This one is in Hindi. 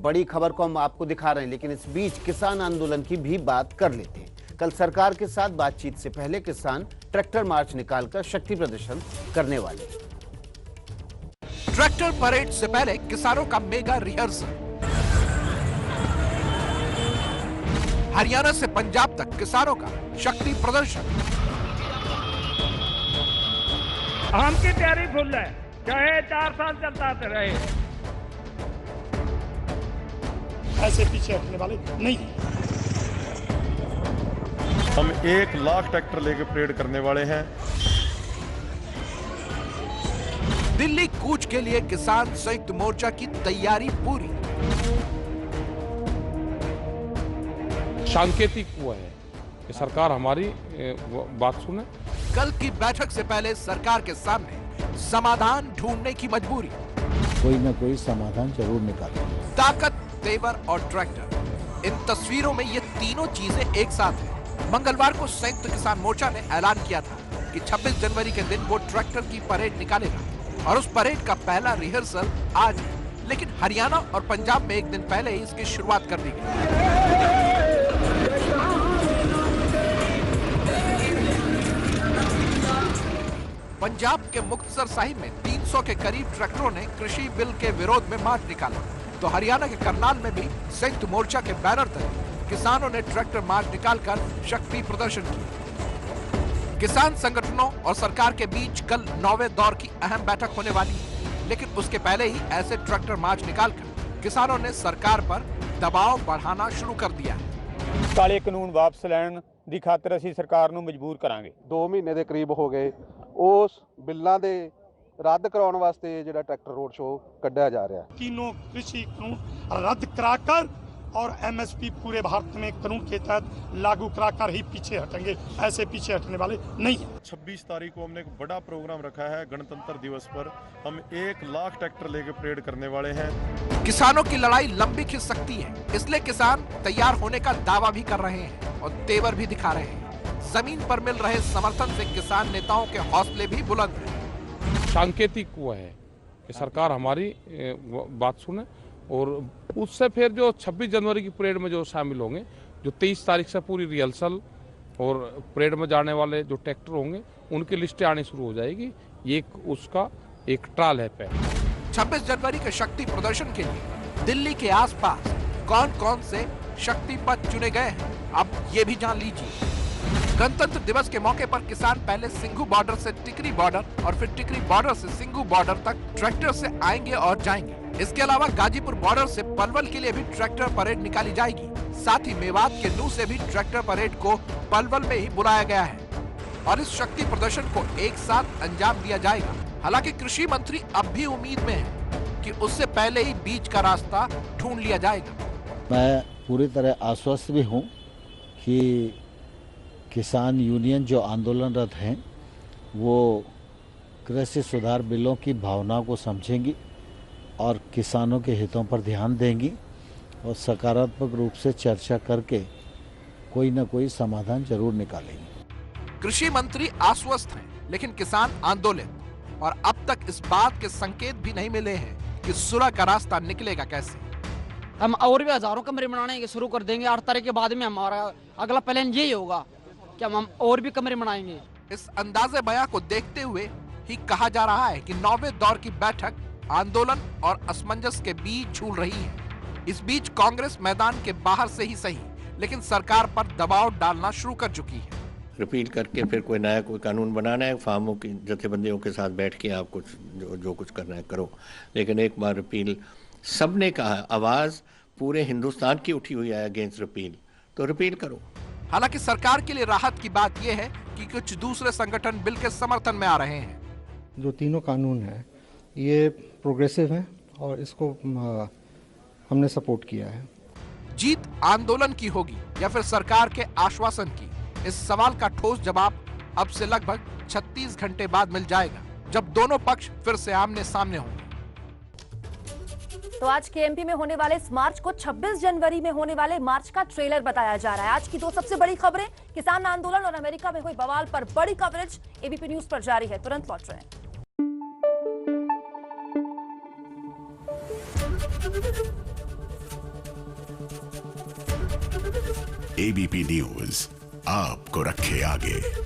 बड़ी खबर को हम आपको दिखा रहे हैं, लेकिन इस बीच किसान आंदोलन की भी बात कर लेते हैं। कल सरकार के साथ बातचीत से पहले किसान ट्रैक्टर मार्च निकालकर शक्ति प्रदर्शन करने वाले। ट्रैक्टर परेड से पहले किसानों का मेगा रिहर्सल। हरियाणा से पंजाब तक किसानों का शक्ति प्रदर्शन। आम की तैयारी फुल है, चाहे 4 साल चलता रहे। ऐसे पीछे हटने वाले नहीं। हम 1 लाख ट्रैक्टर लेकर परेड करने वाले हैं। दिल्ली कूच के लिए किसान संयुक्त मोर्चा की तैयारी पूरी। सांकेतिक हुआ है कि सरकार हमारी बात सुने। कल की बैठक से पहले सरकार के सामने समाधान ढूंढने की मजबूरी। कोई ना कोई समाधान जरूर निकालें। ताकत, तेवर और ट्रैक्टर, इन तस्वीरों में ये तीनों चीजें एक साथ हैं। मंगलवार को संयुक्त किसान मोर्चा ने ऐलान किया था कि 26 जनवरी के दिन वो ट्रैक्टर की परेड निकालेगा और उस परेड का पहला रिहर्सल आज है। लेकिन हरियाणा और पंजाब में एक दिन पहले ही इसकी शुरुआत कर दी गई। पंजाब के मुक्तसर साहिब में 300 के करीब ट्रैक्टरों ने कृषि बिल के विरोध में मार्च निकाला, तो हरियाणा के करनाल में भी संयुक्त मोर्चा के बैनर तले किसानों ने ट्रैक्टर मार्च निकालकर शक्ति प्रदर्शन किया। किसान संगठनों और सरकार के बीच कल 9वें दौर की अहम बैठक होने वाली है, लेकिन उसके पहले ही ऐसे ट्रैक्टर मार्च निकालकर किसानों ने सरकार पर दबाव बढ़ाना शुरू कर दिया है। काले कानून वापस लैण दी खातर ਅਸੀਂ ਸਰਕਾਰ ਨੂੰ ਮਜਬੂਰ ਕਰਾਂਗੇ। 2 ਮਹੀਨੇ ਦੇ ਕਰੀਬ ਹੋ ਗਏ ਉਸ ਬਿੱਲਾਂ ਦੇ ਰੱਦ ਕਰਾਉਣ ਵਾਸਤੇ ਜਿਹੜਾ ਟਰੈਕਟਰ ਰੋਡ ਸ਼ੋਅ ਕੱਢਿਆ ਜਾ ਰਿਹਾ ਹੈ। तीनों कृषि कानून रद्द कराकर और एमएसपी पूरे भारत में कानून के तहत लागू कराकर ही पीछे हटेंगे। ऐसे पीछे हटने वाले नहीं है। 26 तारीख को हमने एक बड़ा प्रोग्राम रखा है। गणतंत्र दिवस पर हम 1 लाख ट्रैक्टर लेकर परेड करने वाले हैं। किसानों की लड़ाई लंबी खिंच सकती है, इसलिए किसान तैयार होने का दावा भी कर रहे हैं और तेवर भी दिखा रहे हैं। जमीन पर मिल रहे समर्थन से किसान नेताओं के हौसले भी बुलंद हैं। सांकेतिक हुआ है कि सरकार हमारी बात सुने और उससे फिर जो 26 जनवरी की परेड में जो शामिल होंगे, जो 23 तारीख से पूरी रिहर्सल और परेड में जाने वाले जो ट्रैक्टर होंगे उनकी लिस्टें आनी शुरू हो जाएगी। ये उसका एक ट्रायल है पहले। 26 जनवरी के शक्ति प्रदर्शन के लिए दिल्ली के आसपास कौन कौन से शक्ति पथ चुने गए हैं, अब ये भी जान लीजिए। गणतंत्र दिवस के मौके पर किसान पहले सिंघू बॉर्डर से टिकरी बॉर्डर और फिर टिकरी बॉर्डर से सिंघू बॉर्डर तक ट्रैक्टर से आएंगे और जाएंगे। इसके अलावा गाजीपुर बॉर्डर से पलवल के लिए भी ट्रैक्टर परेड निकाली जाएगी। साथ ही मेवात के नूह से भी ट्रैक्टर परेड को पलवल में ही बुलाया गया है और इस शक्ति प्रदर्शन को एक साथ अंजाम दिया जाएगा। हालांकि कृषि मंत्री अब भी उम्मीद में है कि उससे पहले ही बीच का रास्ता ढूंढ लिया जाएगा। मैं पूरी तरह आश्वस्त भी हूँ कि किसान यूनियन जो आंदोलनरत हैं वो कृषि सुधार बिलों की भावना को समझेंगी और किसानों के हितों पर ध्यान देंगी और सकारात्मक रूप से चर्चा करके कोई न कोई समाधान जरूर निकालेंगे। कृषि मंत्री आश्वस्त हैं, लेकिन किसान आंदोलित और अब तक इस बात के संकेत भी नहीं मिले हैं कि सुलह का रास्ता निकलेगा कैसे। हम और भी हजारों कमरे बनाने शुरू कर देंगे। 8 तारीख के बाद में हमारा अगला प्लान यही होगा कि हम और भी कमरे बनाएंगे। इस अंदाजे बयां को देखते हुए ही कहा जा रहा है कि 9वें दौर की बैठक आंदोलन और असमंजस के बीच झूल रही है। इस बीच कांग्रेस मैदान के बाहर से ही सही, लेकिन सरकार पर दबाव डालना शुरू कर चुकी है। रिपील करके फिर कोई नया कोई कानून बनाना है, फार्मों की जथेबंदियों के साथ बैठ के आप कुछ जो कुछ करना है करो, लेकिन एक बार रिपील सबने कहा, आवाज पूरे हिंदुस्तान की उठी हुई है अगेंस्ट रिपील, तो रिपील करो। हालांकि सरकार के लिए राहत की बात यह है कि कुछ दूसरे संगठन बिल के समर्थन में आ रहे हैं। जो तीनों कानून है ये प्रोग्रेसिव है और इसको हमने सपोर्ट किया है। जीत आंदोलन की होगी या फिर सरकार के आश्वासन की, इस सवाल का ठोस जवाब अब से लगभग 36 घंटे बाद मिल जाएगा, जब दोनों पक्ष फिर से आमने सामने होंगे। तो आज के एमपी में होने वाले इस मार्च को 26 जनवरी में होने वाले मार्च का ट्रेलर बताया जा रहा है। आज की 2 सबसे बड़ी खबरें, किसान आंदोलन और अमेरिका में हुई बवाल पर बड़ी कवरेज एबीपी न्यूज पर जारी है। तुरंत लौट रहे हैं। एबीपी न्यूज आपको रखे आगे।